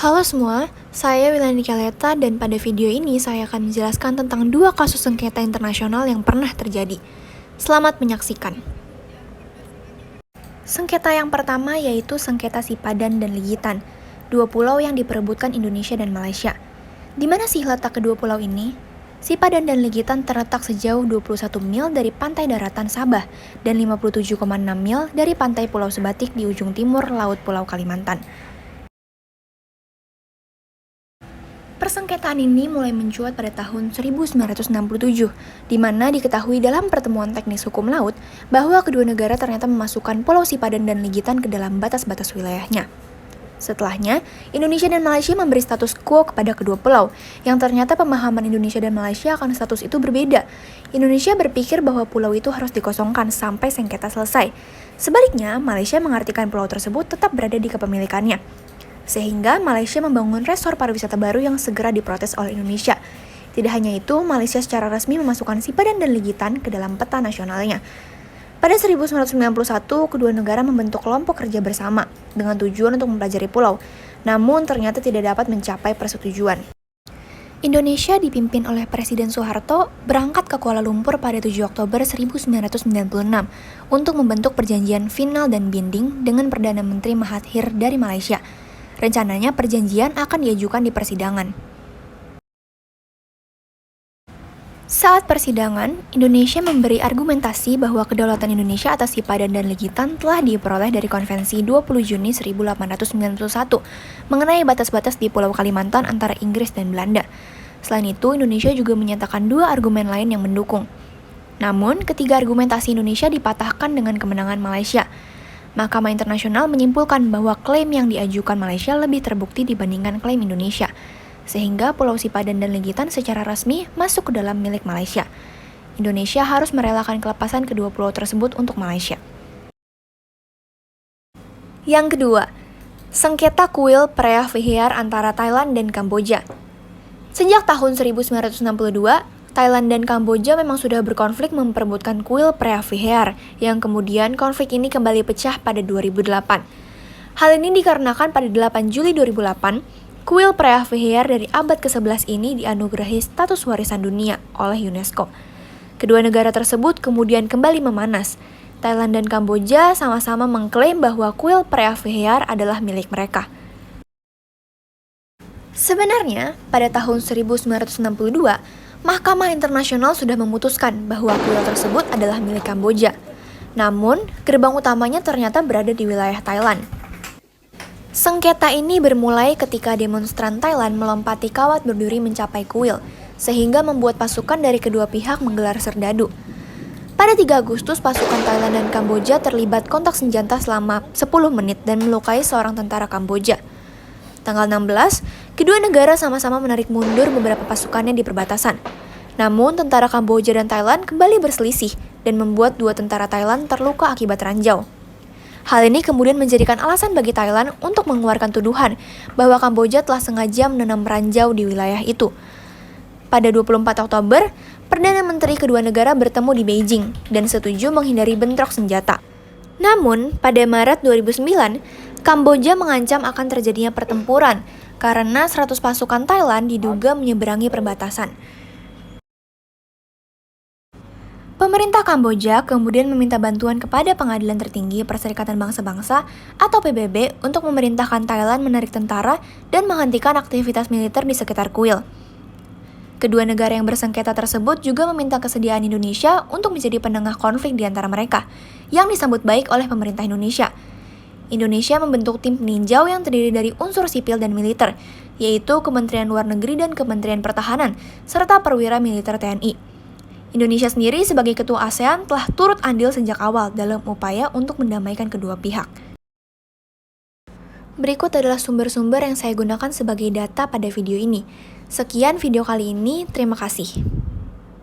Halo semua, saya Wilani Kaleta dan pada video ini saya akan menjelaskan tentang dua kasus sengketa internasional yang pernah terjadi. Selamat menyaksikan. Sengketa yang pertama yaitu sengketa Sipadan dan Ligitan, dua pulau yang diperebutkan Indonesia dan Malaysia. Di mana sih letak kedua pulau ini? Sipadan dan Ligitan terletak sejauh 21 mil dari pantai daratan Sabah dan 57,6 mil dari pantai Pulau Sebatik di ujung timur Laut Pulau Kalimantan. Persengketaan ini mulai mencuat pada tahun 1967, di mana diketahui dalam pertemuan teknis hukum laut bahwa kedua negara ternyata memasukkan Pulau Sipadan dan Ligitan ke dalam batas-batas wilayahnya. Setelahnya, Indonesia dan Malaysia memberi status quo kepada kedua pulau, yang ternyata pemahaman Indonesia dan Malaysia akan status itu berbeda. Indonesia berpikir bahwa pulau itu harus dikosongkan sampai sengketa selesai. Sebaliknya, Malaysia mengartikan pulau tersebut tetap berada di kepemilikannya. Sehingga Malaysia membangun resor pariwisata baru yang segera diprotes oleh Indonesia. Tidak hanya itu, Malaysia secara resmi memasukkan Sipadan dan Ligitan ke dalam peta nasionalnya. Pada 1991, kedua negara membentuk kelompok kerja bersama dengan tujuan untuk mempelajari pulau, namun ternyata tidak dapat mencapai persetujuan. Indonesia dipimpin oleh Presiden Soeharto berangkat ke Kuala Lumpur pada 7 Oktober 1996 untuk membentuk perjanjian final dan binding dengan Perdana Menteri Mahathir dari Malaysia. Rencananya perjanjian akan diajukan di persidangan. Saat persidangan, Indonesia memberi argumentasi bahwa kedaulatan Indonesia atas Sipadan dan Ligitan telah diperoleh dari Konvensi 20 Juni 1891 mengenai batas-batas di Pulau Kalimantan antara Inggris dan Belanda. Selain itu, Indonesia juga menyatakan dua argumen lain yang mendukung. Namun, ketiga argumentasi Indonesia dipatahkan dengan kemenangan Malaysia. Mahkamah Internasional menyimpulkan bahwa klaim yang diajukan Malaysia lebih terbukti dibandingkan klaim Indonesia, sehingga Pulau Sipadan dan Ligitan secara resmi masuk ke dalam milik Malaysia. Indonesia harus merelakan kelepasan kedua pulau tersebut untuk Malaysia. Yang kedua, sengketa kuil Preah Vihear antara Thailand dan Kamboja. Sejak tahun 1962, Thailand dan Kamboja memang sudah berkonflik memperebutkan kuil Preah Vihear, yang kemudian konflik ini kembali pecah pada 2008. Hal ini dikarenakan pada 8 Juli 2008, kuil Preah Vihear dari abad ke-11 ini dianugerahi status warisan dunia oleh UNESCO. Kedua negara tersebut kemudian kembali memanas. Thailand dan Kamboja sama-sama mengklaim bahwa kuil Preah Vihear adalah milik mereka. Sebenarnya, pada tahun 1962, Mahkamah Internasional sudah memutuskan bahwa kuil tersebut adalah milik Kamboja. Namun, gerbang utamanya ternyata berada di wilayah Thailand. Sengketa ini bermulai ketika demonstran Thailand melompati kawat berduri mencapai kuil, sehingga membuat pasukan dari kedua pihak menggelar serdadu. Pada 3 Agustus, pasukan Thailand dan Kamboja terlibat kontak senjata selama 10 menit dan melukai seorang tentara Kamboja. Tanggal 16, kedua negara sama-sama menarik mundur beberapa pasukannya di perbatasan. Namun, tentara Kamboja dan Thailand kembali berselisih dan membuat dua tentara Thailand terluka akibat ranjau. Hal ini kemudian menjadikan alasan bagi Thailand untuk mengeluarkan tuduhan bahwa Kamboja telah sengaja menanam ranjau di wilayah itu. Pada 24 Oktober, Perdana Menteri kedua negara bertemu di Beijing dan setuju menghindari bentrok senjata. Namun, pada Maret 2009, Kamboja mengancam akan terjadinya pertempuran karena 100 pasukan Thailand diduga menyeberangi perbatasan. Pemerintah Kamboja kemudian meminta bantuan kepada Pengadilan Tertinggi Perserikatan Bangsa-Bangsa atau PBB untuk memerintahkan Thailand menarik tentara dan menghentikan aktivitas militer di sekitar kuil. Kedua negara yang bersengketa tersebut juga meminta kesediaan Indonesia untuk menjadi penengah konflik di antara mereka, yang disambut baik oleh pemerintah Indonesia. Indonesia membentuk tim peninjau yang terdiri dari unsur sipil dan militer, yaitu Kementerian Luar Negeri dan Kementerian Pertahanan, serta perwira militer TNI. Indonesia sendiri sebagai ketua ASEAN telah turut andil sejak awal dalam upaya untuk mendamaikan kedua pihak. Berikut adalah sumber-sumber yang saya gunakan sebagai data pada video ini. Sekian video kali ini, terima kasih.